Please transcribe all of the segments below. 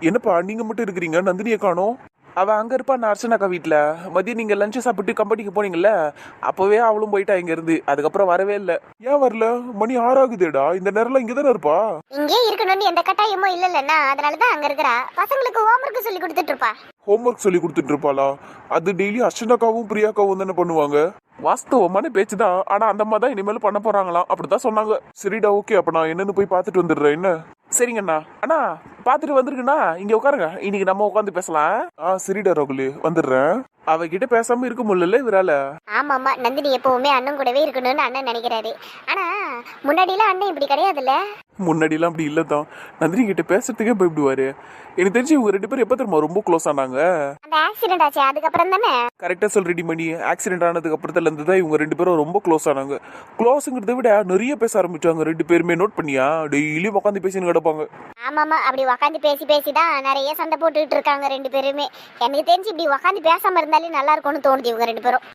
என்னப்பா நீங்க மட்டும் இருக்கிறீங்க, நந்தினியை காணோம்? அவ அங்க இருப்பா, நான் அர்ச்சனாக்கா வீட்டுல. மதியம் நீங்க லஞ்சு சாப்பிட்டு கம்பெனிக்கு போனீங்கல்ல, அப்பவே அவளும் போயிட்டா இங்க இருந்து. அதுக்கப்புறம் வரவே இல்ல. ஏன் வரல? மணி 6 ஆகுதேடா, இந்த நேரம்லாம் இங்கதானே இருப்பா. இங்கே இருக்கணும்னு எந்த கட்டாயமும் இல்லைன்னா அதனாலதான் அங்க இருக்கிறா. பசங்களுக்கு ஹோம்ஒர்க் சொல்லி கொடுத்துட்டு இருப்பா. ஹோம்ஒர்க் சொல்லி கொடுத்துட்டு இருப்பாளா? அது டெய்லி அர்ச்சனாக்காவும் பிரியாக்காவும் தானே பண்ணுவாங்க. வாஸ்தவமான பேச்சுதான், ஆனா அந்த மாதிரி தான் இனிமேல் பண்ண போறாங்களாம், அப்படிதான் சொன்னாங்க. சரிடா, ஓகே, அப்ப நான் என்னன்னு போய் பாத்துட்டு வந்துடுறேன். என்ன? சரிங்கண்ணா. அண்ணா பாத்துட்டு வந்துருக்குண்ணா, இங்க உட்காருங்க, இன்னைக்கு நம்ம உட்காந்து பேசலாம். சரிடா ராகுல், வந்துடுறேன். அவகிட்ட பேசாம இருக்க முடியல இவரால. ஆமாமா, நந்தினி எப்பவுமே அண்ணன் கூடவே இருக்கணும்னு அண்ணன் நினைக்கிறாரு. ஆனா முன்னாடிலாம் அண்ணன் இப்படி கிடையாதுல்ல. முன்னாடிலாம் அப்படி இல்லதான், நந்தினி கிட்ட பேசுறதுக்கே பயப்படுவாரு. எனக்கு தெரிஞ்சு இவங்க 2 பேரும் எப்ப தெரியுமா ரொம்ப க்ளோஸ் ஆனாங்க? அந்த ஆக்சிடென்ட் ஆச்சு அதுக்கப்புறம் தானே. கரெக்டா சொல்றடி மணி. ஆக்சிடென்ட் ஆனதுக்கு அப்புறத்துல இருந்து தான் இவங்க 2 பேரும் ரொம்ப க்ளோஸ் ஆனாங்க. க்ளோஸ்ங்கிறத விட நிறைய பேச ஆரம்பிச்சாங்க 2 பேருமே. நோட் பண்ணியா? டெய்லி உட்காந்து பேசின்னு கிடப்பாங்க. ஆமாமா, அப்படி உக்காந்து பேசி பேசிதான் நிறைய சண்டை போட்டுட்டு இருக்காங்க 2 பேருமே. எனக்கு தெரிஞ்சு இப்படி உக்காந்து பேசாம இருந்தாலே நல்லா இருக்கும்னு தோணுது இவங்க 2 பேரும்.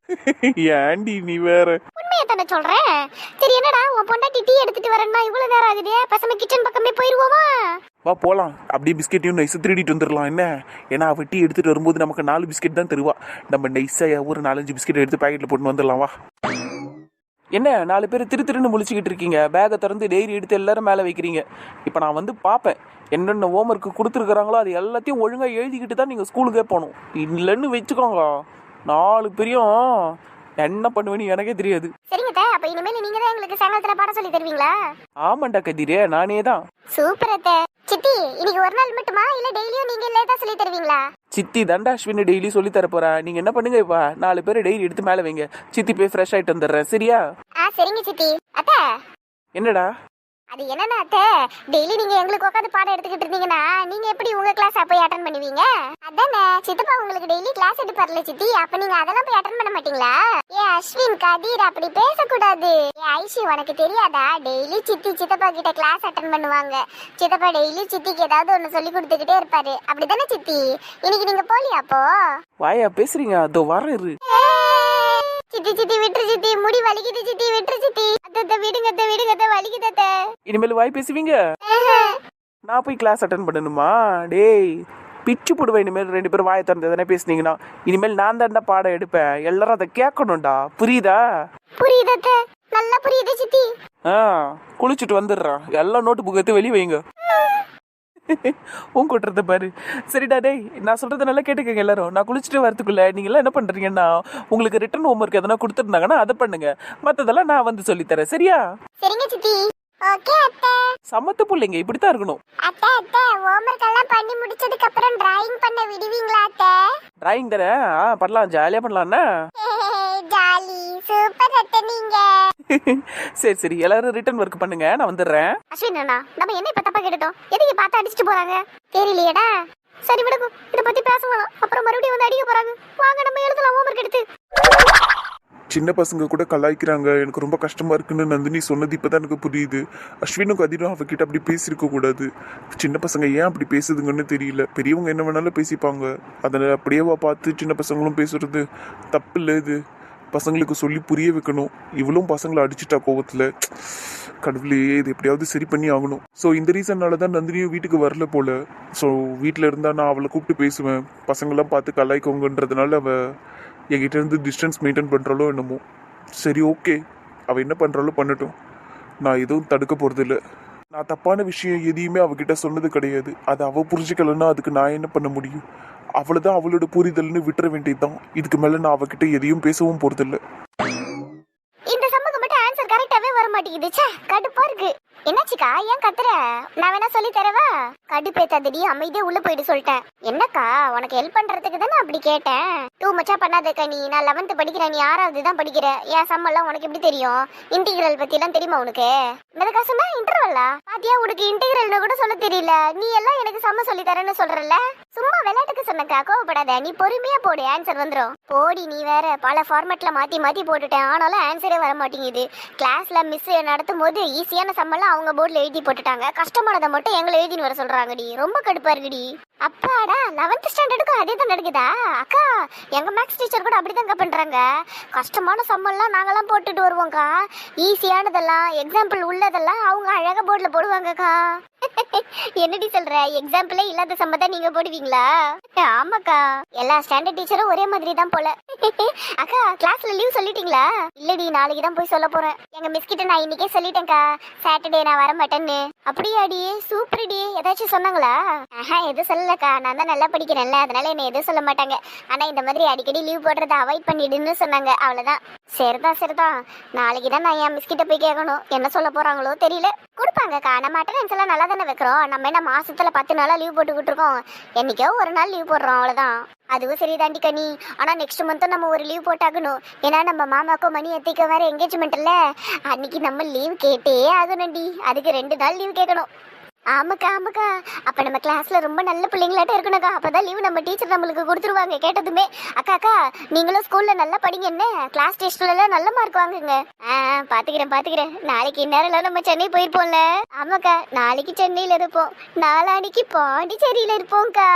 ஏண்டி நீ வேற? உண்மையை தானே சொல்றேன். சரி, என்னடா உன் பொண்டாட்டி டீ எடுத்துட்டு வரேன்னா இவ்வளவு நேரம் ஆகுது, பசங்க கிச்சன் பக்கமே போயிருவோமா? வா போலாம். அப்படியே பிஸ்கெட்டையும் நைஸா திருடிட்டு வந்துடலாம். என்ன? ஏன்னா அவ டீ எடுத்துட்டு வரும்போது நமக்கு 4 பிஸ்கெட் தான் தருவா. நம்ம நைஸா ஒரு 4-5 பிஸ்கெட் எடுத்து பாக்கெட்ல போட்டு வந்துடலாம். வா. என்ன 4 பேர் திருன்னு முழிச்சுக்கிட்டு இருக்கீங்க? பேகை திறந்து டைரி எடுத்து எல்லாரும் மேலே வைக்கிறீங்க. இப்போ நான் வந்து பார்ப்பேன், என்னென்ன ஹோம்ஒர்க்கு கொடுத்துருக்குறாங்களோ அது எல்லாத்தையும் ஒழுங்காக எழுதிக்கிட்டு தான் நீங்கள் ஸ்கூலுக்கே போகணும். இல்லைன்னு வச்சுக்கோங்க, 4 பேரையும் என்ன பண்ணுவேன்னு எனக்கே தெரியாது. சரிங்க, அப்ப இனிமேல் நீங்க தான் எங்களுக்கு சாயங்காலத்துல பாடம் சொல்லி தருவீங்களா? ஆமாண்டா கதிரே, நானே தான். சூப்பர் அத்தை. சித்தி, இன்னைக்கு ஒரு நாள் மட்டுமா இல்ல டெய்லியும் நீங்க லேட்டா சொல்லி தருவீங்களா? சித்தி தாண்டா அஸ்வின் டெய்லி சொல்லி தர போறேன். நீங்க என்ன பண்ணுங்க, இப்ப 4 பேரை டைரி எடுத்து மேலே வைங்க. சித்தி போய் ஃப்ரெஷ் ஆயிட்டு வந்துடுறேன். சரியா? சரிங்க சித்தி. அத்தை, என்னடா? அது என்னன்னா அத்தை, டெய்லி நீங்க எங்களுக்கு உட்காந்து பாடம் எடுத்துக்கிட்டு இருந்தீங்கன்னா நீங்க எப்படி உங்க கிளாஸ் போய் அட்டெண்ட் பண்ணுவீங்க? அதானே சித்தப்பா உங்களுக்கு டெய்லி கிளாஸ் எடுப்பார்ல சித்தி, அப்ப நீங்க அதெல்லாம் போய் அட்டெண்ட் பண்ண மாட்டீங்களா? அஸ்வின், கதிர், அப்படி பேசக்கூடாது. ஐஷி, உனக்கு தெரியாதா? டெய்லி சித்தி சித்தப்பா கிட்ட கிளாஸ் அட்டெண்ட் பண்ணுவாங்க. சித்தப்பா டெய்லி சித்திக்கு ஏதாவது ஒண்ணு சொல்லி கொடுத்துக்கிட்டே இருப்பாரு. அப்படிதானே சித்தி? இன்னைக்கு நீங்க போலியா அப்போ? வாயா பேசுறீங்க? அதோ வரேன். சித்தி சித்தி விட்டுரு சித்தி, முடி வலிக்குது சித்தி, விட்டுரு சித்தி. அத்தை விடுங்க அத்தை, விடுங்க அத்தை, வலிக்குது அத்தை. இனிமேல் வாய் பேசுவீங்க? நான் போய் கிளாஸ் அட்டன் பண்ணணுமா? டேய் பிச்சு போடுவேன் இனிமேல் 2 பேரும் வாயை திறந்து எதனா பேசுனீங்கன்னா. இனிமேல் நான் தான்டா பாடம் எடுப்பேன், எல்லாரும் அதை கேட்கணும்டா. புரியுதா? புரியுது அத்தை, நல்லா புரியுது சித்தி. குளிச்சுட்டு வந்துடுறான். எல்லாம் நோட்டு புக் எடுத்து வெளியே வைங்க. உன் கொட்டுறத பாரு. சரிடா டேய், நான் சொல்றதை நல்லா கேட்டுக்கங்க எல்லாரும். நான் குளிச்சுட்டு வரதுக்குள்ள நீங்க எல்லாம் என்ன பண்றீங்கன்னா, உங்களுக்கு ரிட்டன் ஹோம்ஒர்க் எதனா கொடுத்துருந்தாங்கன்னா அதை பண்ணுங்க. மத்ததெல்லாம் நான் வந்து சொல்லித்தரேன். சரியா? சரிங்க சித்தி. ஓகே அத்தை. சமத்து பிள்ளைங்க இப்படித்தான் இருக்கணும். அத்தை அத்தை, ஹோம்ஒர்க் எல்லாம் பண்ணி முடிச்சதுக்கு அப்புறம் டிராயிங் பண்ண விடுவீங்களா அத்தை? டிராயிங் தானே? பண்ணலாம், ஜாலியா பண்ணலாம்னா. ஜாலி, சூப்பர் அத்தை நீங்க. சரி சரி, எல்லாரும் ரிட்டன் ஒர்க் பண்ணுங்க, நான் வந்துடுறேன். அஸ்வின் அண்ணா, நம்ம என்ன இப்ப தப்பா கேட்டுட்டோம்? எதுக்கு பார்த்து அடிச்சிட்டு போறாங்க? தெரியலையேடா. சரி விடுங்க, இத பத்தி பேசலாம், அப்புறம் மறுபடியும் வந்து அடிக்க போறாங்க. வாங்க நம்ம எழுதலாம் ஹோம்ஒர்க் எடுத்து. சின்ன பசங்க கூட கலாய்க்கிறாங்க, எனக்கு ரொம்ப கஷ்டமா இருக்குன்னு நந்தினி சொன்னது இப்பதான் எனக்கு புரியுது. அஸ்வினும் கதிரும் அவகிட்ட அப்படி பேசியிருக்க கூடாது. சின்ன பசங்க ஏன் அப்படி பேசுதுங்கன்னு தெரியல. பெரியவங்க என்ன வேணாலும் பேசிப்பாங்க, அதனால அப்படியே பார்த்து சின்ன பசங்களும் பேசுறது தப்பு இல்லை. இது பசங்களுக்கு சொல்லி புரிய வைக்கணும். இவளும் பசங்களை அடிச்சுட்டா கோவத்துல. கடவுளே, இது எப்படியாவது சரி பண்ணி ஆகணும். ஸோ இந்த ரீசன்னால தான் நந்தினியும் வீட்டுக்கு வரல போல. ஸோ வீட்டில் இருந்தா நான் அவளை கூப்பிட்டு பேசுவேன், பசங்களாம் பார்த்து கலாய்க்கோங்கன்றதுனால அவள் என்கிட்ட இருந்து டிஸ்டன்ஸ் மெயின்டைன் பண்ணுறாளோ என்னமோ. சரி ஓகே, அவள் என்ன பண்ணுறாலோ பண்ணட்டும், நான் எதுவும் தடுக்க போகிறதில்ல. நான் தப்பான விஷயம் எதையுமே அவகிட்ட சொன்னது கிடையாது. அதை அவள் புரிஞ்சுக்கலன்னா அதுக்கு நான் என்ன பண்ண முடியும்? அவளைதான் அவளோட புரிதல்னு விட்டுற வேண்டியதுதான். இதுக்கு மேலே நான் அவகிட்ட எதையும் பேசவும் போகிறதில்ல. இந்த சம்பவம் மட்டும் ஆன்சர் கரெக்டாவே வர மாட்டேங்குது. ச்சே, கடுப்பா இருக்கு. என்னாச்சுக்கா, ஏன் கத்துற? நான் வேணா சொல்லி தரவா? கடுப்பேத்தாதடி, அமைதியா உள்ள போயிட்டு சொல்லிட்டேன். என்னக்கா, உனக்கு ஹெல்ப் பண்றதுக்கு தானே அப்படி கேட்டேன். டூ மச்சா பண்ணாதக்கா. நீ நான் 11th படிக்கிறேன், நீ 6வது தான் படிக்கிற. என் சம்பளம் உனக்கு எப்படி தெரியும்? இன்டிகிரல் பத்தி எல்லாம் தெரியுமா உனக்கு? என்னதுக்கா சொன்னா? இன்டர்வல்லா? பாத்தியா, உனக்கு இன்டிகிரல்னு கூட சொல்ல தெரியல. நீ எல்லாம் எனக்கு சம்ம சொல்லி தரேன்னு சொல்றல. சும்மா விளையாட்டுக்கு சொன்னக்கா, கோவப்படாத. நீ பொறுமையா போடு, ஆன்சர் வந்துடும். போடி, நீ வேற பல ஃபார்மேட்ல மாத்தி மாத்தி போட்டுட்டேன், ஆனாலும் ஆன்சரே வர மாட்டேங்குது. கிளாஸ்ல மிஸ் நடத்தும் போது ஈஸியான சம்பளம் அவங்க போர்டில் எழுதி போட்டுட்டாங்க, கஷ்டமானதை மட்டும் எங்களை எழுதின்னு வர சொல்றாங்கடி. ரொம்ப கடுப்பா இருக்குடி. அப்பாடா 11th ஸ்டாண்டர்டுக்கும் அதே தான் நடக்குதா அக்கா? எங்க மேக்ஸ் டீச்சர் கூட அப்படிதாங்க பண்றாங்க. கஷ்டமான சம்மெல்லாம் நாங்கெல்லாம் போட்டுட்டு வருவோம்க்கா. ஈஸியானதெல்லாம் எக்ஸாம்பிள் உள்ளதெல்லாம் அவங்க அழகா போர்டுல போடுவாங்கக்கா. என்னடி சொல்ற? எக்ஸாம்பிளே இல்லாத சம்ம தான் நீங்க போடுவீங்களா? ஆமாக்கா, எல்லா ஸ்டாண்டர்ட் டீச்சரும் ஒரே மாதிரி தான் போல. அக்கா கிளாஸ்ல லீவ் சொல்லிட்டீங்களா? இல்லடி, நாளைக்கு தான் போய் சொல்ல போறேன். எங்க மிஸ் கிட்ட நான் இன்னைக்கே சொல்லிட்டேன்க்கா, சாட்டர்டே நான் வர மாட்டேன்னு. அப்படியாடி? சூப்பர்டி. ஏதாச்சும் சொன்னாங்களா? எதுவும் சொல்லலக்கா, நான் தான் நல்லா படிக்கிறேன்ல, அதனால என்ன எதுவும் சொல்ல மாட்டாங்க. ஆனா இந்த மாதிரி அடிக்கடி லீவ் போடுறத அவாய்ட் பண்ணிடுன்னு சொன்னாங்க, அவ்வளவுதான். சரிதான். நாளைக்கு தான் நான் என் மிஸ் கிட்ட போய் கேட்கணும், என்ன சொல்ல போறாங்களோ தெரியல. கொடுப்பாங்கக்கா, நம்ம அட்டெண்டன்ஸ் எல்லாம் நல்லா தானே வைக்கிறோம். நம்ம என்ன மாசத்துல 10 நாளா லீவ் போட்டுக்கிட்டு இருக்கோம்? என்னைக்கோ ஒரு நாள் லீவ் போடுறோம், அவ்வளவுதான். அதுவும் சரிதாண்டி கனி. ஆனா நெக்ஸ்ட் மந்த்தும் நம்ம ஒரு லீவ் போட்டாகணும். ஏன்னா நம்ம மாமாக்கும் மணி எத்திக்க வேற என்கேஜ்மெண்ட் இல்ல, அன்னைக்கு நம்ம லீவ் கேட்டே ஆகணும்டி. அதுக்கு 2 நாள் லீவ் கேட்கணும். ஆமாக்கா. அப்ப நம்ம கிளாஸ்ல ரொம்ப நல்ல பிள்ளைங்களாட்ட இருக்கணும்க்கா. அப்பதான் லீவ் நம்ம டீச்சர் நம்மளுக்கு கொடுத்துருவாங்க கேட்டதுமே. அக்கா நீங்களும் ஸ்கூல்ல நல்லா படிங்க, என்ன கிளாஸ் டெஸ்ட்ல எல்லாம் நல்ல மார்க் வாங்குங்க. பாத்துக்கிறேன். நாளைக்கு இந்நேரம் நம்ம சென்னை போயிருப்போம்ல. ஆமாக்கா, நாளைக்கு சென்னையில இருப்போம், நாளானிக்கு பாண்டிச்சேரியில இருப்போம்க்கா.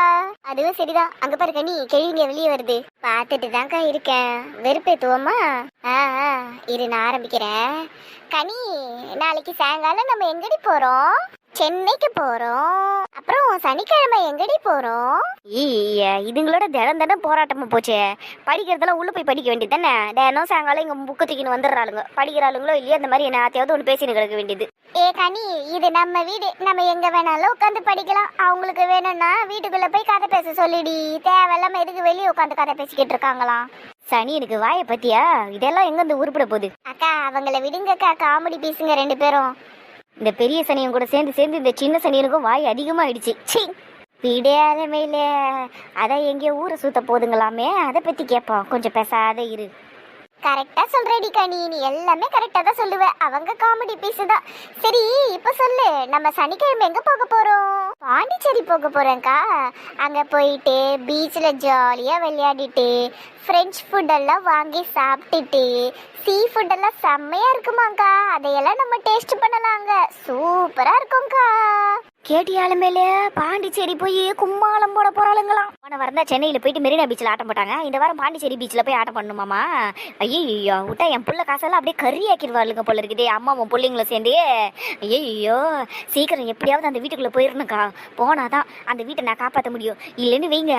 அதுவும் சரிதான். அங்க பாரு கனி, கேள்விங்க வெளியே வருது. பாத்துட்டு தான்க்கா இருக்கேன். வெறுப்பேத்துவோமா? இரு நான் ஆரம்பிக்கிறேன். கனி, நாளைக்கு சாயங்காலம் நம்ம எங்கடி போறோம்? சென்னைக்கு போறோம். அப்புறம் சனிக்கிழமை எங்கடி போறோம்? இதுங்களோட தினம் போராட்டமா போச்சே. படிக்கிறதெல்லாம் உள்ள போய் படிக்க வேண்டியது தானே. தினம் சாயங்காலம் இங்க புக்கு தூக்கின்னு வந்துடுறாளுங்க. படிக்கிறாளுங்களோ இல்லையோ அந்த மாதிரி என்னத்தையாவது ஒன்று பேசின்னு கிடக்க வேண்டியது. கனி, இது நம்ம வீடு, நம்ம எங்க வேணாலும் உட்காந்து படிக்கலாம். அவங்களுக்கு வேணும்னா வீட்டுக்குள்ள போய் கதை பேச சொல்லிடி. தேவையில்லாம எதுக்கு வெளியே உட்காந்து கதை பேசிக்கிட்டு இருக்காங்களாம்? சனி, எனக்கு வாயை பத்தியா? இதெல்லாம் எங்க வந்து உருப்பிட போகுது? அக்கா அவங்கள விடுங்கக்கா, காமெடி பீஸுங்க 2 பேரும். இந்த பெரிய சனியும் கூட சேர்ந்து இந்த சின்ன சனியனுக்கும் வாய் அதிகமாகிடுச்சு. சி, விடையாத மேல அதான் எங்கேயோ ஊரை சுத்த போதுங்களாமே, அதை பத்தி கேட்போம். கொஞ்சம் பேசாத இரு. கரெக்டா சொல்றடி கனி, நீ எல்லாமே கரெக்டா தான் சொல்லுவ. அவங்க காமெடி பீஸ் தான். சரி இப்ப சொல்லு, நம்ம சனிக்கிழமை எங்க போக போறோம்? பாண்டிச்சேரி போக போறேன்க்கா. அங்க போயிட்டு பீச்ல ஜாலியா விளையாடிட்டு ஃப்ரெஞ்ச் ஃபுட் எல்லாம் வாங்கி சாப்பிட்டுட்டு சீ ஃபுட் எல்லாம் செம்மையா இருக்குமாக்கா. அதையெல்லாம் நம்ம டேஸ்ட் பண்ணலாங்க. சூப்பரா இருக்கும்க்கா. கேட்டியாலுமேல பாண்டிச்சேரி போய் கும்மாளம் போட போறாளுங்களாம். போன வாரம் தான் சென்னையில போயிட்டு மெரினா பீச்சில் ஆட்டம் போட்டாங்க. இந்த வாரம் பாண்டிச்சேரி பீச்சில் போய் ஆட்டம் பண்ணணுமாமா. ஐயோ விட்டா என் புள்ள காசெல்லாம் அப்படியே கறி ஆக்கிடுவாளுங்க போல இருக்குதே. அம்மாவும் பிள்ளைங்கள சேர்ந்தே. ஐயோ சீக்கிரம் எப்படியாவது அந்த வீட்டுக்குள்ள போயிடணுக்கா. போனாதான் அந்த வீட்டை நான் காப்பாற்ற முடியும். இல்லைன்னு வைங்க,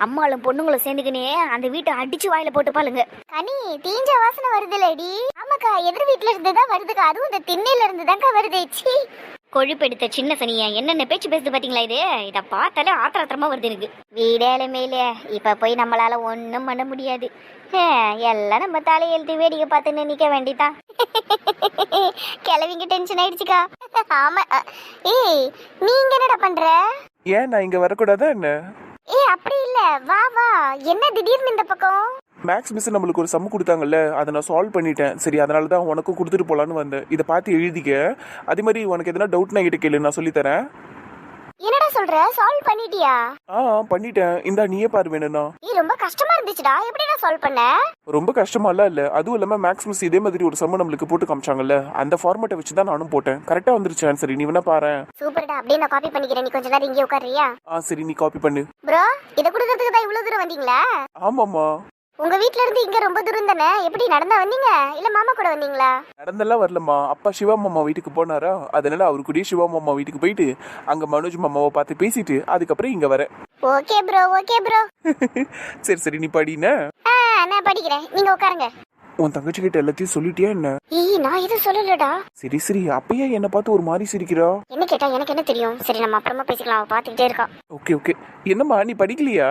அம்மாளும் பொண்ணுங்களும் சேர்ந்துக்கினே அந்த வீட்டை அடிச்சு வாயில போட்டு பாளுங்க. கனி, தீஞ்ச வாசனை வருதுலடி. ஆமாக்கா, எதிர் வீட்டுல இருந்துதான் வருதுக்கா. அதுவும் இந்த திண்ணையில இருந்துதான்க்கா வருது. சி, கொழுப்பெடுத்த சின்ன சனியா என்னென்ன பேச்சு பேசுது பாத்தீங்களா? இதை பார்த்தாலே ஆத்திரமா வருது எனக்கு. வீடேல மேல இப்ப போய் நம்மளால ஒன்னும் பண்ண முடியாது. எல்லாம் நம்ம தலையெழுத்து வேடிக்கை பார்த்துன்னு நிக்க வேண்டிதான். கிளவிங்க டென்ஷன் ஆயிடுச்சுக்கா. ஆமா. நீங்க என்னடா பண்ற? ஏன் நான் இங்க வரக்கூடாதா என்ன? அப்படி இல்ல, வா என்ன திடீர்னு இந்த பக்கம்? மேக்ஸ் மிஸ் நம்மளுக்கு ஒரு சம்மு கொடுத்தாங்கல்ல, அதை நான் சால்வ் பண்ணிட்டேன். சரி, அதனால தான் உனக்கும் கொடுத்துட்டு போலான்னு வந்தேன். இதை பார்த்து எழுதிக்க. அதே மாதிரி உனக்கு எதனா டவுட்னா கிட்ட கேளு, நான் சொல்லித்தரேன். என்னடா சொல்ற? சால்வ் பண்ணிட்டியா? பண்ணிட்டேன். இந்தா நீயே பாரு வேணும்னா. ரொம்ப கஷ்டமா இருந்துச்சுடா. எப்படிடா சால்வ் பண்ண? ரொம்ப கஷ்டமாலாம் இல்ல. அதுவும் இல்லாம மேக்ஸ் மிஸ் இதே மாதிரி ஒரு சம்மு நம்மளுக்கு போட்டு காமிச்சாங்கல்ல, அந்த ஃபார்மேட்டை வச்சு தான் நானும் போட்டேன். கரெக்டா வந்துருச்சு ஆன்சர். நீ வேணா பாரு. சூப்பர்டா. அப்படியே நான் காப்பி பண்ணிக்கிறேன். நீ கொஞ்ச நேரம் இங்கே உட்காருறியா? சரி, நீ காப்பி பண்ணு. ப்ரோ, இத குடுக்கிறதுக்கு தான் இவ்வளவு தூரம் வந்தீங்களா? ஆமாமா. உங்க வீட்ல இருந்து இங்க ரொம்ப தூரம் தானே. எப்படி நடந்தா வந்தீங்க இல்ல மாமா கூட வந்தீங்களா? நடந்தெல்லாம் வரலம்மா. அப்பா சிவா மாமா வீட்டுக்கு போனாரா, அதனால அவரு கூடயே சிவா மாமா வீட்டுக்கு போயிட்டு அங்க மனோஜ் மாமாவை பார்த்து பேசிட்டு அதுக்கப்புறம் இங்க வரேன். Okay bro. சரி நீ படின. நான் படிக்கிறேன், நீங்க உட்காருங்க. உன் தங்கச்சி கிட்ட எல்லாத்தையும் சொல்லிட்டியா என்ன? நான் எதுவும் சொல்லலடா. சரி அப்பயே என்ன பார்த்து ஒரு மாதிரி சிரிக்கிறா? என்ன கேட்டா எனக்கு என்ன தெரியும். சரி நம்ம அப்புறமா பேசிக்கலாம், அவ பாத்துக்கிட்டே இருக்கா. ஓகே. என்னம்மா நீ படிக்கலையா?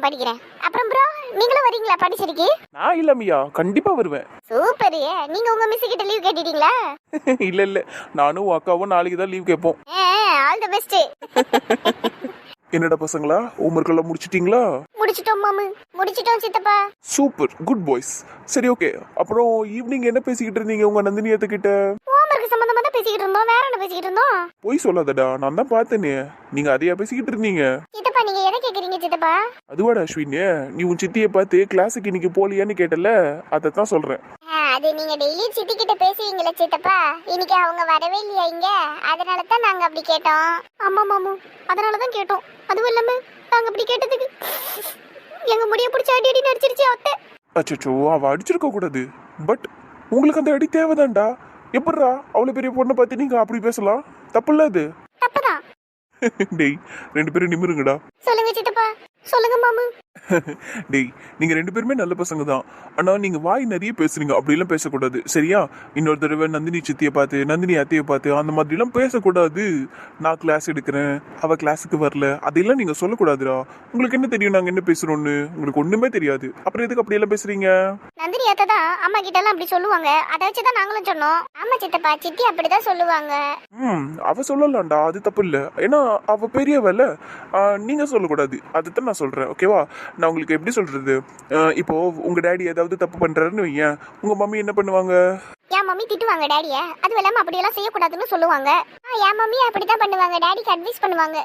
படிக்கிறேன். அப்புறம் ப்ரோ, நீங்களும் வரீங்களா பாண்டிச்சேரிக்கு? நான் இல்லமியா, கண்டிப்பா வருவேன். சூப்பர். நீங்க உங்க மிஸ் கிட்ட லீவ் கேட்டிட்டீங்களா? இல்ல நானும் அக்காவும் நாளைக்கு தான் லீவ் கேட்போம். All the best. என்னடா பசங்களா, ஹோம்வொர்க் எல்லாம் முடிச்சிட்டீங்களா? முடிச்சிட்டோம் மாமு, முடிச்சிட்டோம் சித்தப்பா. Super, good boys. சரி ஓகே. அப்புறம் ஈவினிங் என்ன பேசிக்கிட்டு இருந்தீங்க உங்க நந்தினி அத்தை கிட்ட? ஹோம்வொர்க் சம்பந்தமா தான் பேசிக்கிட்டு இருந்தோம், வேற என்ன பேசிக்கிட்டு இருந்தோம்? போய் சொல்லாதடா, நான் தான் பார்த்தேனே. நீங்க அதையா பேசிக்கிட்டு இருந்தீங்க? சித்தப்பா நீங்க எதை கேக்குறீங்க சித்தப்பா? அதுவாடா அஸ்வின், நீ உன் சித்தியை பார்த்து கிளாஸுக்கு இன்னைக்கு போலியான்னு கேட்டல, அதைத்தான் சொல்றேன். அது நீங்க டெய்லி சித்தி கிட்ட பேசுவீங்களா சித்தப்பா? இன்னைக்கு அவங்க வரவே இல்லையா இங்க, அதனால தான் நாங்க அப்படி கேட்டோம். ஆமா மாமு, அதனால தான் கேட்டோம். அதுவும் இல்லாம நாங்க அப்படி கேட்டதுக்கு எங்க முடிய பிடிச்ச அடி அடி நடிச்சிருச்சு அத்தை. அச்சோ, அவ அடிச்சிருக்க கூடாது. பட் உங்களுக்கு அந்த அடி தேவைதான்டா. எப்படிரா அவ்வளவு பெரிய பொண்ணை பார்த்து நீங்க அப்படி பேசலாம்? தப்புல்ல அது. தப்புதான். டேய், 2 பேரும் நிமிருங்கடா. சொல்லுங்க சித்தப்பா, சொல்லுங்க மாமு. டேய், நீங்க 2 பேருமே நல்ல பசங்க தான். ஆனா நீங்க வாய் நிறைய பேசுறீங்க, அப்படி எல்லாம் பேசக்கூடாது சரியா? இன்னொரு தடவை நந்தினி சித்தியை பார்த்து, நந்தினி அத்தையை பார்த்து அந்த மாதிரி எல்லாம் பேசக்கூடாது. நான் கிளாஸ் எடுக்கிறேன், அவ கிளாஸுக்கு வரல, அதெல்லாம் நீங்க சொல்லக்கூடாதுடா. உங்களுக்கு என்ன தெரியும் நாங்க என்ன பேசுறோம்னு? உங்களுக்கு ஒண்ணுமே தெரியாது. அப்புறம் எதுக்கு அப்படி எல்லாம் பேசுறீங்க? நந்தினி அத்தை தான் அம்மா கிட்ட எல்லாம் அப்படி சொல்லுவாங்க, அதை வச்சுதான் நாங்களும் சொன்னோம். ஆமா சித்தப்பா, சித்தி அப்படிதான் சொல்லுவாங்க. அவ சொல்லலாம்டா, அது தப்பு இல்ல. ஏன்னா அவ பெரியவல்ல. நீங்க சொல்லக்கூடாது, அதுதான் நான் சொல்றேன். ஓகேவா? நான் உங்களுக்கு எப்படி சொல்றது, இப்போ உங்க டேடி ஏதாவது தப்பு பண்றாருன்னு வையேன், உங்க மம்மி என்ன பண்ணுவாங்க? என் மம்மி திட்டுவாங்க டேடிய, அதுவும் இல்லாம அப்படி எல்லாம் செய்யக்கூடாதுன்னு சொல்லுவாங்க. என் மம்மி அப்படித்தான் பண்ணுவாங்க, டேடிக்கு அட்வைஸ் பண்ணுவாங்க.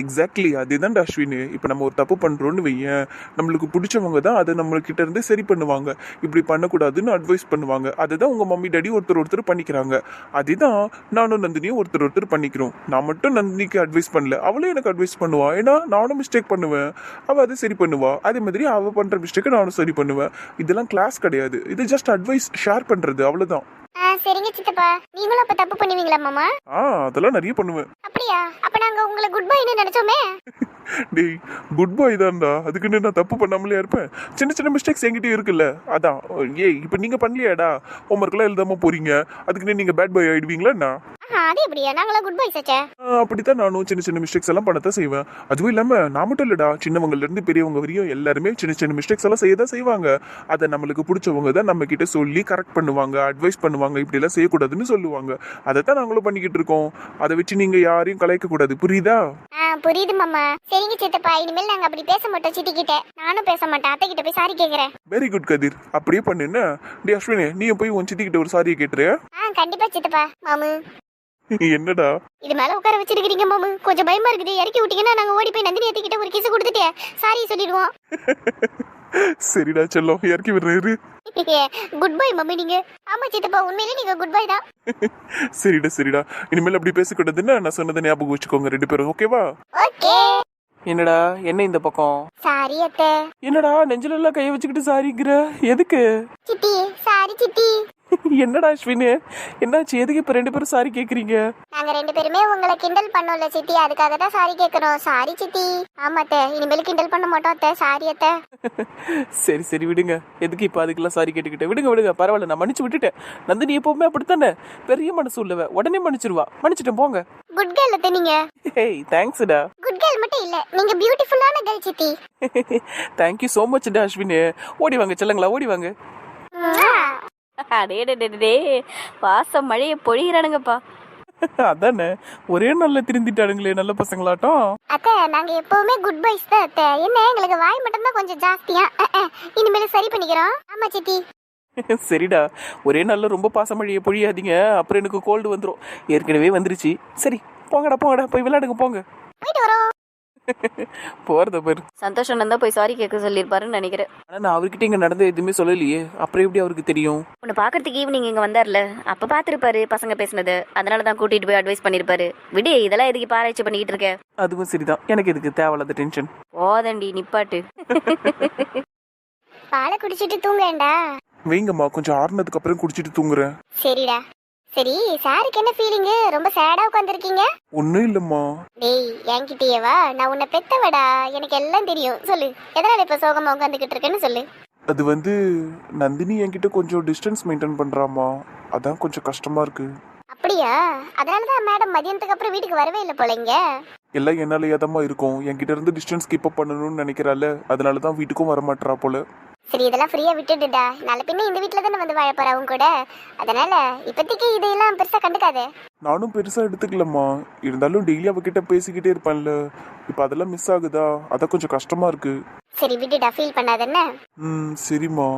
எக்ஸாக்ட்லி அதுதான் அஸ்வின். இப்போ நம்ம ஒரு தப்பு பண்றோம்னு வையேன், நம்மளுக்கு பிடிச்சவங்க தான் அதை நம்மளுக்கிட்ட இருந்து சரி பண்ணுவாங்க. இப்படி பண்ணக்கூடாதுன்னு அட்வைஸ் பண்ணுவாங்க. அதுதான் உங்க மம்மி டேடி ஒருத்தர் பண்ணிக்கிறாங்க. அதுதான் நானும் நந்தினியும் ஒருத்தர் பண்ணிக்கிறோம். நான் மட்டும் நந்தினிக்கு அட்வைஸ் பண்ணல, அவளும் எனக்கு அட்வைஸ் பண்ணுவா. ஏன்னா நானும் மிஸ்டேக் பண்ணுவேன், அவ அதை சரி பண்ணுவா. அதே மாதிரி அவ பண்ற மிஸ்டேக்கை நானும் சரி பண்ணுவேன். இதெல்லாம் கிளாஸ் கிடையாது, இது ஜஸ்ட் அட்வைஸ் ஷேர் பண்றது, அவ்வளவுதான். சரிங்க சித்தப்பா, நீங்களும் அப்ப தப்பு பண்ணுவீங்களா மாமா? அதெல்லாம் நிறைய பண்ணுவேன். அப்படியா? அப்ப நாங்க உங்களை குட் பைன்னு நினைச்சோமே. டேய், குட் பாய் தான்டா, அதுக்குன்னு நான் தப்பு பண்ணாமலே இருப்பேன். சின்ன சின்ன மிஸ்டேக்ஸ் என்கிட்ட இருக்குல்ல, அதான். ஏய், இப்போ நீங்க பண்ணலையாடா? ஹோம்ஒர்க்லாம் எழுதாம போறீங்க, அதுக்குன்னு நீங்க பேட் பாய் ஆயிடுவீங்களா என்ன? அது எப்படியா? நாங்களாம் குட் பை சச்சே. அப்படித்தான் நானும் சின்ன சின்ன மிஸ்டேக்ஸ் எல்லாம் பண்ணத்தான் செய்வேன். அதுவும் இல்லாம நான் மட்டும் இல்லடா, சின்னவங்கல இருந்து பெரியவங்க வரையும் எல்லாருமே சின்ன சின்ன மிஸ்டேக்ஸ் எல்லாம் செய்யதான் செய்வாங்க. அதை நம்மளுக்கு பிடிச்சவங்க தான் நம்ம கிட்ட சொல்லி கரெக்ட் பண்ணுவாங்க, அட்வைஸ் பண்ணுவாங்க. இப்படி எல்லாம் செய்யக்கூடாதுன்னு சொல்லுவாங்க. அதைத்தான் நாங்களும் பண்ணிக்கிட்டு இருக்கோம். அதை வச்சு நீங்க யாரையும் கலாய்க்க கூடாது, புரியுதா? புரியுது மாமா. சரிங்க சித்தப்பா, இனிமேல் நாங்க அப்படி பேச மாட்டோம். சித்தி கிட்ட நானும் பேச மாட்டேன், அத்தை கிட்ட போய் சாரி கேக்குறேன். வெரி குட் கதிர், அப்படியே பண்ணுன்னா. டே அஸ்வினே, நீயும் போய் உன் சித்தி கிட்ட ஒரு சாரியை கேட்டுறியா? கண்டிப்பா சித்தப்பா. மாமு என்னடா இது மேல உட்கார வச்சிருக்கீங்க மாமு? கொஞ்சம் பயமா இருக்குது, இறக்கி விட்டீங்கன்னா நாங்க ஓடி போய் நந்தினி அத்தை கிட்ட ஒரு கிஸ் கொடுத்துட்டு சாரி சொல்லிடுவோம். சரிடா செல்லம், இறக்கி விடுறாரு. குட் பை மம்மி நீங்க. ஆமா சித்தப்பா, உண்மையிலே நீங்க குட் பை தான். சரிடா, இனிமேல் அப்படி பேசக்கூடாதுன்னா நான் சொன்னதை ஞாபகம் வச்சுக்கோங்க 2 பேரும், ஓகேவா? ஓகே. என்னடா என்ன இந்த பக்கம்? சாரி அத்தை. என்னடா நெஞ்சில எல்லாம் கைய வச்சுக்கிட்டு சாரிங்கிற? எதுக்கு? சித்தி சாரி சித்தி. என்னடா அஸ்வின், என்னாச்சு? எதுக்கு இப்ப 2 பேரும் சாரி கேக்குறீங்க? நாங்க 2 பேருமே உங்களை கிண்டல் பண்ணோம்ல சித்தி, அதுக்காக தான் சாரி கேக்குறோம். சாரி சித்தி. ஆமா அத்தை, இனிமேல் கிண்டல் பண்ண மாட்டோம் அத்தை. சாரி அத்தை. சரி விடுங்க, எதுக்கு இப்ப அதுக்கெல்லாம் சாரி கேட்டுக்கிட்டேன்? விடுங்க, பரவாயில்ல, நான் மன்னிச்சு விட்டுட்டேன். நந்தினி எப்பவுமே அப்படித்தானே, பெரிய மனசு உள்ளவ, உடனே மன்னிச்சிருவா. மன்னிச்சிட்டேன், போங்க. குட் கேர்ள் அத்தை நீங்க. ஹேய், தேங்க்ஸ்டா. குட் கேர்ள் மட்டும் இல்ல, நீங்க பியூட்டிஃபுல்லான கேர்ள் சித்தி. தேங்க்யூ சோ மச் டா அஸ்வின். ஓடி வாங்க செல்லங்களா, ஓடி வாங்க. அடே வாசம் மழையை பொழிகிறானுங்கப்பா. அதானே, ஒரே நல்ல திருந்திட்டானுங்களே, நல்ல பசங்களாட்டம். அத்தை நாங்க எப்பவுமே குட் பைஸ் தான் அத்தை. என்ன எங்களுக்கு வாய் மட்டும் தான் கொஞ்சம் ஜாஸ்தியா, இனிமேல சரி பண்ணிக்கிறோம். ஆமா சித்தி. சரிடா, ஒரே நல்ல ரொம்ப பாசமழையை பொழியாதீங்க, அப்புறம் எனக்கு கோல்டு வந்துடும். ஏற்கனவே வந்துருச்சு. சரி போங்கடா, போய் விளையாடுங்க, போங்க. போயிட்டு வரோம். போறத பேரு சந்தோஷம் தான் போய் சாரி கேட்க சொல்லியிருப்பாருன்னு நினைக்கிறேன். ஆனா நான் அவர்கிட்ட இங்க நடந்த எதுவுமே சொல்லலையே, அப்புறம் எப்படி அவருக்கு தெரியும்? உன்னை பாக்குறதுக்கு ஈவினிங் இங்க வந்தார்ல, அப்ப பாத்துருப்பாரு பசங்க பேசினது, அதனாலதான் கூட்டிட்டு போய் அட்வைஸ் பண்ணிருப்பாரு. விடு, இதெல்லாம் எதுக்கு ஆராய்ச்சி பண்ணிக்கிட்டு இருக்க? அதுவும் சரிதான், எனக்கு எதுக்கு தேவையில்லாத டென்ஷன். போதண்டி நிப்பாட்டு. பாலை குடிச்சிட்டு தூங்கேண்டா. வைங்கம்மா, கொஞ்சம் ஆறுனதுக்கு அப்புறம் குடிச்சிட்டு தூங்குறேன். சரிடா. சரி, சாருக்கு என்ன ஃபீலிங்? ரொம்ப சேடா உட்கார்ந்திருக்கீங்க. ஒன்னும் இல்லம்மா. டேய், என்கிட்டயேவா? நான் உன்னை பெத்தவடா, எனக்கு எல்லாம் தெரியும். சொல்லு, எதனால இப்ப சோகமா உட்கார்ந்துகிட்டு இருக்கேன்னு சொல்லு. அது வந்து நந்தினி என்கிட்ட கொஞ்சம் டிஸ்டன்ஸ் மெயின்டைன் பண்றாமா, அதான் கொஞ்சம் கஷ்டமா இருக்கு. அப்படியா? அதனாலதான் மேடம் மதியானத்துக்கு அப்புறம் வீட்டுக்கு வரவே இல்லை போல இங்க. எல்லாம் என்னால ஏதமா இருக்கும், என்கிட்ட இருந்து டிஸ்டன்ஸ் கீப் அப் பண்ணணும்னு நினைக்கிறாள், அதனாலதான் வீட்டுக்கும் வரமாட்டா போல. சரி, இதெல்லாம் ஃப்ரீயா விட்டுடுடா. நல்ல பின்ன இந்த வீட்டுல தானே வந்து வாழ போறவங்க கூட, அதனால இப்போதைக்கு இதெல்லாம் பெருசா கண்டுக்காதே. நானும் பெருசா எடுத்துக்கலம்மா, இருந்தாலும் டெய்லி அவகிட்ட பேசிக்கிட்டே இருப்பேன்ல, இப்ப அதெல்லாம் மிஸ் ஆகுதா, அதான் கொஞ்சம் கஷ்டமா இருக்கு. சரி விட்டுடா, ஃபீல் பண்ணாத என்ன. சரிம்மா,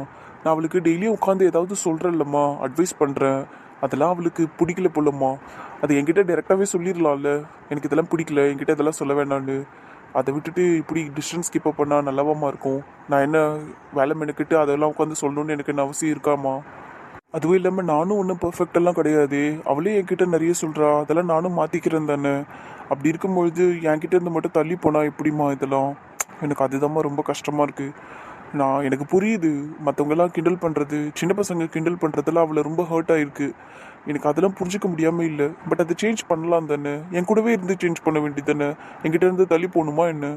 நான் அவளுக்கு டெய்லியும் உட்காந்து ஏதாவது சொல்றேன்லம்மா, அட்வைஸ் பண்றேன். அதெல்லாம் அவளுக்கு பிடிக்கல போலம்மா. அது என்கிட்ட டைரெக்டாகவே சொல்லிடலாம்ல, எனக்கு இதெல்லாம் பிடிக்கல, என்கிட்ட இதெல்லாம் சொல்ல வேண்டான்னு. அதை விட்டுட்டு இப்படி டிஸ்டன்ஸ் கீப் அப் பண்ணால் நல்லாவாம்மா இருக்கும். நான் என்ன வேலை மெனுக்கிட்டு அதெல்லாம் உட்காந்து சொல்லணும்னு எனக்கு என்ன அவசியம் இருக்காமா? அதுவும் இல்லாமல் நானும் ஒன்றும் பர்ஃபெக்டெல்லாம் கிடையாது. அவளே என்கிட்ட நிறைய சொல்கிறா, அதெல்லாம் நானும் மாற்றிக்கிறேன் தானே. அப்படி இருக்கும்பொழுது என்கிட்ட இருந்து மட்டும் தள்ளி போனால் எப்படிம்மா இதெல்லாம்? எனக்கு அதுதாம்மா ரொம்ப கஷ்டமாக இருக்குது. எனக்கு புரியுது மற்றவங்கெல்லாம் கிண்டல் பண்ணுறது, சின்ன பசங்க கிண்டல் பண்ணுறதெல்லாம் அவளை ரொம்ப ஹர்ட் ஆகிருக்கு. எனக்கு அதெல்லாம் புரிஞ்சிக்க முடியாமல் இல்லை. பட் அதை சேஞ்ச் பண்ணலாம் தானே, என் கூடவே இருந்து சேஞ்ச் பண்ண வேண்டியது தானே. என்கிட்ட இருந்து தள்ளி போகணுமா என்ன?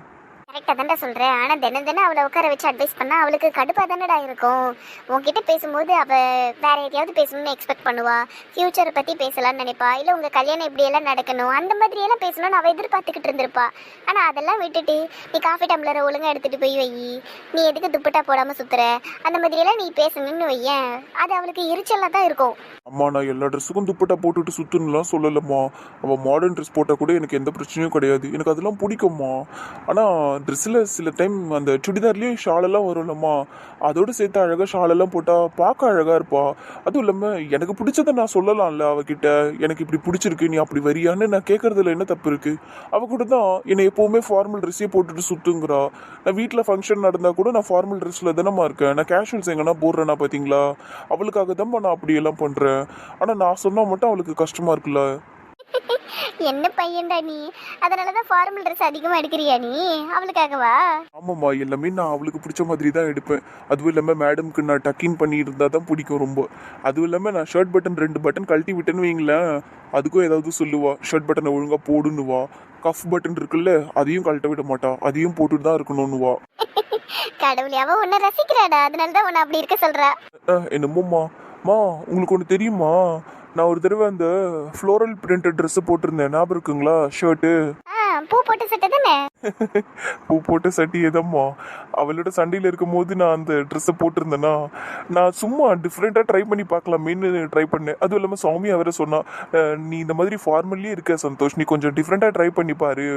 கரெக்டாக தான்டா சொல்கிறேன். ஆனால் தினம் அவளை உட்கார வச்சு அட்வைஸ் பண்ணால் அவளுக்கு கடுப்பாக தானடா இருக்கும். உங்ககிட்ட பேசும்போது அவள் வேற எதையாவது பேசணும்னு எக்ஸ்பெக்ட் பண்ணுவா. ஃப்யூச்சரை பற்றி பேசலாம்னு நினைப்பா. இல்லை உங்கள் கல்யாணம் இப்படியெல்லாம் நடக்கணும் அந்த மாதிரியெல்லாம் பேசணும்னு அவள் எதிர்பார்த்துக்கிட்டு இருந்திருப்பா. ஆனால் அதெல்லாம் விட்டுட்டு நீ காஃபி டம்ளரை ஒழுங்காக எடுத்துகிட்டு போய் வை, நீ எதுக்கு துப்பட்டா போடாமல் சுற்றுற, அந்த மாதிரியெல்லாம் நீ பேசணும்னு வையேன், அது அவளுக்கு எரிச்சலாக தான் இருக்கும். அம்மா நான் எல்லா ட்ரெஸ்ஸுக்கும் துப்பட்டா போட்டுட்டு சுற்றுன்னுலாம் சொல்லலம்மா. அவள் மாடர்ன் ட்ரெஸ் போட்டால் கூட எனக்கு எந்த பிரச்சனையும் கிடையாது, எனக்கு அதெல்லாம் பிடிக்கும்மா. ஆனால் ட்ரெஸ்ஸில் சில டைம் அந்த சுடிதார்லேயும் ஷாலெல்லாம் வரும்லம்மா, அதோடு சேர்த்து அழகாக ஷாலெல்லாம் போட்டால் பார்க்க அழகாக இருப்பா. அதுவும் இல்லாமல் எனக்கு பிடிச்சதை நான் சொல்லலாம்ல அவகிட்ட. எனக்கு இப்படி பிடிச்சிருக்கு, நீ அப்படி வரியான்னு நான் கேட்குறதுல என்ன தப்பு இருக்குது? அவள் கூட தான் என்னை எப்போவுமே ஃபார்மல் ட்ரெஸ்ஸே போட்டுட்டு சுற்றுங்கிறா. நான் வீட்டில் ஃபங்க்ஷன் நடந்தால் கூட நான் ஃபார்மல் ட்ரெஸ்ஸில் தானம்மா இருக்கேன், நான் கேஷுவல்ஸ் எங்கன்னா போடுறேன்னா பார்த்தீங்களா? அவளுக்காக தான்மா நான் அப்படியெல்லாம் பண்ணுறேன். ஆனால் நான் சொன்னால் மட்டும் அவளுக்கு கஷ்டமாக இருக்குல்ல. என்ன பையன்டா நீ, அதனால தான் ஃபார்மல் ட்ரெஸ் அதிகமாக எடுக்கிறியா நீ அவளுக்காகவா? ஆமாம்மா, எல்லாமே நான் அவளுக்கு பிடிச்ச மாதிரி தான் எடுப்பேன். அதுவும் இல்லாமல் மேடம்க்கு நான் டக்கின் பண்ணி இருந்தால் தான் பிடிக்கும் ரொம்ப. அதுவும் இல்லாமல் நான் ஷர்ட் பட்டன் 2 பட்டன் கழட்டி விட்டேன்னு வைங்களேன், அதுக்கும் ஏதாவது சொல்லுவா. ஷர்ட் பட்டனை ஒழுங்காக போடுன்னுவா. கஃப் பட்டன் இருக்குல்ல, அதையும் கழட்ட விட மாட்டா, அதையும் போட்டுட்டு தான் இருக்கணும்னுவா. கடவுளே, அவ உன்னை ரசிக்கிறாடா, அதனால தான் உன்னை அப்படி இருக்க சொல்றா. என்னமோம்மா. உங்களுக்கு ஒன்று தெரியுமா, நான் ஒரு தடவை அந்த ஃப்ளோரல் பிரிண்டட் ட்ரெஸ்ஸை போட்டிருந்தேன், ஞாபகம் இருக்குங்களா? ஷர்ட்டு பூ போட்டு சட்டை தானே? பூ போட்ட சட்டி எதம்மா, அவளோட சண்டையில் இருக்கும் போது நான் அந்த ட்ரெஸ்ஸை போட்டிருந்தேன்னா, நான் சும்மா டிஃப்ரெண்ட்டாக ட்ரை பண்ணி பார்க்கலாமேன்னு ட்ரை பண்ணேன். அதுவும் இல்லாமல் சௌமியா வேற சொன்னா, நீ இந்த மாதிரி ஃபார்மல்லே இருக்க சந்தோஷ், நீ கொஞ்சம் டிஃப்ரெண்ட்டாக ட்ரை பண்ணி பாரு,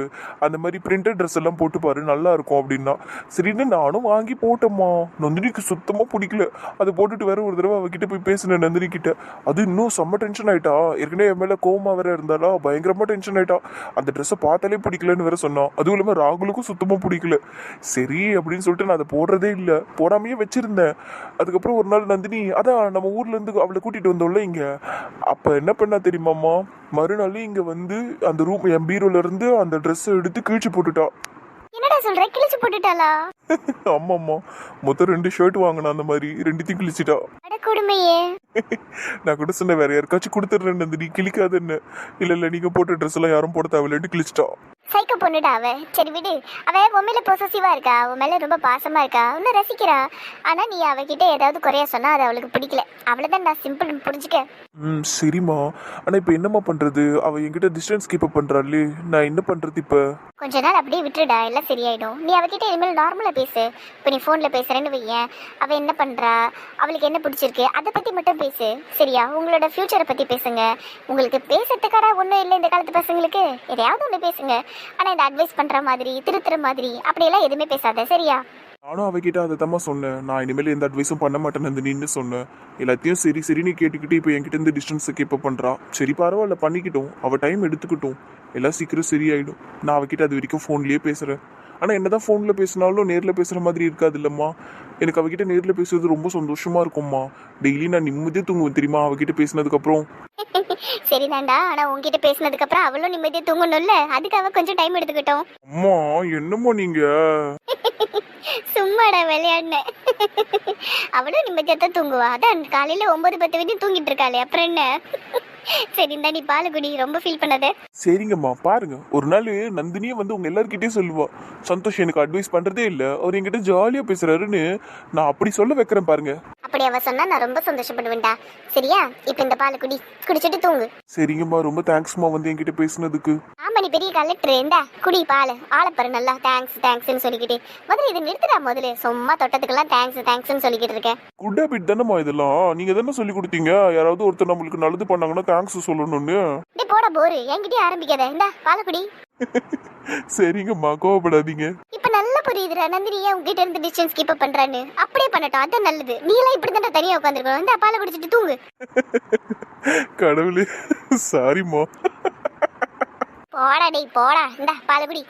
அந்த மாதிரி பிரிண்டட் ட்ரெஸ் எல்லாம் போட்டு பாரு, நல்லா இருக்கும் அப்படின்னா. சரின்னு நானும் வாங்கி போட்டேம்மா. நந்தினிக்கு சுத்தமாக பிடிக்கல. அதை போட்டுட்டு வேற ஒரு தடவை அவகிட்ட போய் பேசினேன் நந்தினி கிட்ட. அது இன்னும் செம்ம டென்ஷன் ஆயிட்டா. ஏற்கனவே என் மேலே கோவமா வேற இருந்தாலா, பயங்கரமாக டென்ஷன் ஆயிட்டா. அந்த ட்ரெஸ்ஸை பார்த்தாலே பிடிக்கலன்னு வேற சொன்னான். அதுவும் இல்லாமல் ராகுலுக்கும் சுத்தமாக பிடிக்கல. சரி அப்படின்னு சொல்லிட்டு நான் அதை போடுறதே இல்லை, போடாமையே வச்சிருந்தேன். அதுக்கப்புறம் ஒரு நாள் நந்தினி, அதான் நம்ம ஊர்ல இருந்து அவளை கூட்டிட்டு வந்தோம்ல இங்க, அப்ப என்ன பண்ணா தெரியுமாம்மா, மறுநாள் இங்க வந்து அந்த ரூம் என் பீரோல இருந்து அந்த ட்ரெஸ்ஸை எடுத்து கிழிச்சு போட்டுட்டா. என்னடா சொல்ற, கிழிச்சு போட்டுட்டாளா? ஆமாம்மா, மொத்தம் 2 ஷர்ட் வாங்கினா, அந்த மாதிரி 2த்தையும் கிழிச்சிட்டா. அட கொடுமையே. நான் கூட சொன்ன வேற யாருக்காச்சும் கொடுத்துட்றேன் நந்தினி, கிழிக்காதுன்னு. இல்ல நீங்க போட்ட ட்ரெஸ் எல்லாம் யாரும் போட தேவையில்லைன்னு கிழிச்சிட்டா. சைக்கோ பொண்ணுடா அவ. சரி விடு, அவ உன் மேல பொசசிவா இருக்கா, உன் மேல ரொம்ப பாசமா இருக்கா, உன்னை ரசிக்கிறா. ஆனா நீ அவகிட்ட ஏதாவது குறைய சொன்னா அது அவளுக்கு பிடிக்கல, அவ்வளவுதான். நான் சிம்பிள், புரிஞ்சுக்க. சரிம்மா. ஆனா இப்ப என்னம்மா பண்றது, அவ என்கிட்ட டிஸ்டன்ஸ் கீப் அப் பண்றாளே, நான் என்ன பண்றது இப்ப? கொஞ்ச நாள் அப்படியே விட்டுடா, எல்லாம் சரியாயிடும். நீ அவகிட்ட இனிமேல் நார்மலா பேசு. இப்போ நீ ஃபோன்ல பேசுறேன்னு வையேன், அவ என்ன பண்றா, அவளுக்கு என்ன பிடிச்சிருக்கு, அதை பத்தி மட்டும் பேசு. சரியா? உங்களோட ஃபியூச்சரை பத்தி பேசுங்க. உங்களுக்கு பேசுறதுக்காரா ஒன்றும் இல்லை இந்த காலத்து பசங்களுக்கு, எதையாவது ஒன்று பேசுங்க. ஆனா இந்த அட்வைஸ் பண்ற மாதிரி, திருத்துற மாதிரி அப்படியெல்லாம் எதுவுமே பேசாத, சரியா? நானும் அவகிட்ட அதை தாம்மா சொன்னேன், நான் இனிமேல் எந்த அட்வைஸும் பண்ண மாட்டேன் நந்தினின்னு சொன்னேன். எல்லாத்தையும் சரின்னு கேட்டுக்கிட்டு இப்போ என்கிட்ட இருந்து டிஸ்டன்ஸை கீப் அப் பண்ணுறா. சரி பரவாயில்ல, பண்ணிக்கிட்டோம், அவள் டைம் எடுத்துக்கிட்டோம், எல்லாம் சீக்கிரம் சரியாயிடும். நான் அவகிட்ட அது வரைக்கும் ஃபோன்லேயே பேசுகிறேன். ஆனால் என்னதான் ஃபோனில் பேசினாலும் நேரில் பேசுகிற மாதிரி இருக்காது இல்லைம்மா. எனக்கு அவகிட்ட நேரில் பேசுறது ரொம்ப சந்தோஷமாக இருக்கும்மா. டெய்லி நான் நிம்மதியாக தூங்குவேன் தெரியுமா அவகிட்ட பேசினதுக்கப்புறம். சரிதான்டா, ஆனா உங்ககிட்ட பேசினதுக்கு அப்புறம் அவளும் நிம்மதியா தூங்கணும்ல, அதுக்கு அவ கொஞ்சம் டைம் எடுத்துக்கிட்டோம். அம்மா என்னம்மா நீங்க? சும்மாடா விளையாடுன. அவளும் நிம்மதியா தான் தூங்குவா, அதான் காலையில 9-10 வரைக்கும் தூங்கிட்டு இருக்காளே, அப்புறம் என்ன? சரி இந்தா நீ பால் குடி, ரொம்ப ஃபீல் பண்ணாத. சரிங்கம்மா. பாருங்க, ஒரு நாள் நந்தினியே வந்து உங்க எல்லார்கிட்டயும் சொல்லுவா, சந்தோஷ் எனக்கு அட்வைஸ் பண்றதே இல்லை, அவர் என்கிட்ட ஜாலியா பேசுறாருன்னு. நான் அப்படி சொல்ல வைக்கிறேன் பாருங்க. அப்படி அவ சொன்னா நான் ரொம்ப சந்தோஷப்படுவேன்டா. சரியா? இப்ப இந்த பால் குடி, குடிச்சிட்டு தூங்கு. சரிங்கம்மா, ரொம்ப தேங்க்ஸ்மா வந்து என்கிட்ட பேசுனதுக்கு. ஆமா, நீ பெரிய கலெக்டர். இந்த குடி பால், ஆளப்பாரு நல்லா தேங்க்ஸ்ன்னு சொல்லிக்கிட்டு. முதல்ல இதை நிறுத்துடா, முதல்ல சும்மா தொட்டத்துக்கெல்லாம் தேங்க்ஸ்ன்னு சொல்லிக்கிட்டு இருக்கேன். குட் ஹேபிட் தானேம்மா இதெல்லாம், நீங்க தானே சொல்லி கொடுத்தீங்க யாராவது ஒருத்தர் நம்மளுக்கு நல்லது பண்ணாங்கன்னா தேங்க்ஸ் சொல்லணும்னு. டே போட போரு, என்கிட்டயே ஆரம்பிக்காத. இந்த பால் குடி. சரிங்கம்மா, கோவப்படாதீங்க. இப்ப நல்லா புரியுது. தெரியுதுடா நந்தினி ஏன் உங்ககிட்ட இருந்து டிஸ்டன்ஸ் கீப் அப் பண்றான்னு. அப்படியே பண்ணட்டும், அதான் நல்லது. நீ எல்லாம் இப்படி தானே தனியா உட்காந்துருக்கணும். இந்த பாலை குடிச்சிட்டு தூங்கு. கடவுளே, சாரிம்மா. போடா டேய் போடா, இந்த பாலை குடி.